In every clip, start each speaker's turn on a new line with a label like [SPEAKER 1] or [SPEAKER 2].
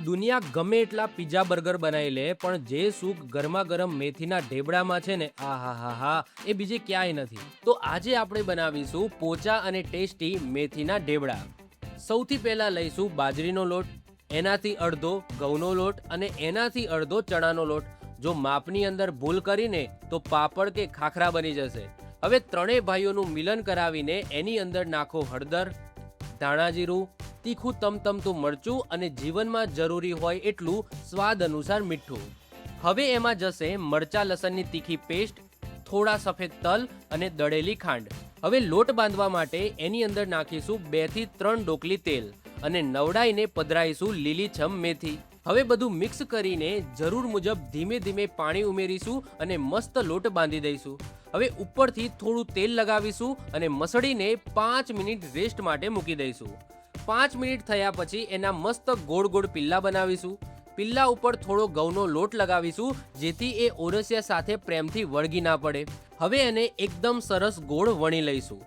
[SPEAKER 1] દુનિયા ગમે એટલા પિઝા બર્ગર બનાવી લે પણ જે સુખ ગરમા ગરમ મેથીના ઢેબડામાં છે ને આહાહાહા એ બીજે ક્યાંય નથી. તો આજે આપણે બનાવીશું પોચા અને ટેસ્ટી મેથીના ઢેબડા. સૌથી પહેલા લઈશું બાજરીનો લોટ, એનાથી અડધો ઘઉંનો લોટ અને એનાથી અડધો ચણાનો લોટ. જો માપની અંદર ભૂલ કરીને તો પાપડ કે ખાખરા બની જશે. હવે ત્રણેય ભાઈઓનું મિલન કરાવીને એની અંદર નાખો હળદર, ધાણા જીરું, તીખું તમતમતું મરચું અને જીવનમાં જરૂરી હોય એટલું સ્વાદ અનુસાર મીઠું. હવે એમાં જશે મરચા લસણની તીખી પેસ્ટ, થોડા સફેદ તલ અને દળેલી ખાંડ. હવે લોટ બાંધવા માટે એની અંદર નાખીશું 2 થી 3 ડોકલી તેલ અને નવડાઈને પધરાઈશું લીલીછમ મેથી. હવે બધું મિક્સ કરીને જરૂર મુજબ ધીમે ધીમે પાણી ઉમેરીશું અને મસ્ત લોટ બાંધી દઈશું. હવે ઉપરથી થોડું તેલ લગાવીશું અને મસળીને 5 મિનિટ રેસ્ટ માટે મૂકી દઈશું. 5 મિનિટ થયા પછી એના મસ્ત ગોળ ગોળ પિલ્લા બનાવીશું. પિલ્લા ઉપર થોડો ઘઉંનો લોટ લગાવીશું જેથી એ ઓરસિયા સાથે પ્રેમથી વળગી ના પડે. હવે એને એકદમ સરસ ગોળ વણી લઈશું.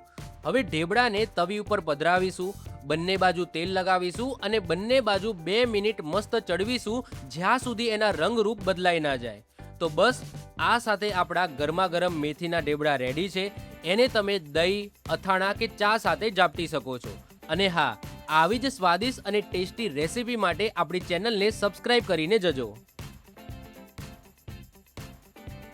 [SPEAKER 1] હવે ઢેબડાને તવી ઉપર પધરાવીશું, બંને બાજુ તેલ લગાવીશું અને બંને બાજુ 2 મિનિટ મસ્ત ચડવીશું જ્યાં સુધી એના રંગરૂપ બદલાઈ ના જાય. તો બસ આ સાથે આપણા ગરમા ગરમ મેથીના ઢેબડા રેડી છે. એને તમે દહીં, અથાણા કે ચા સાથે જાપટી શકો છો. અને હા, આવી જ સ્વાદિષ્ટ અને ટેસ્ટી રેસીપી માટે આપણી ચેનલને સબસ્ક્રાઇબ કરીને જજો.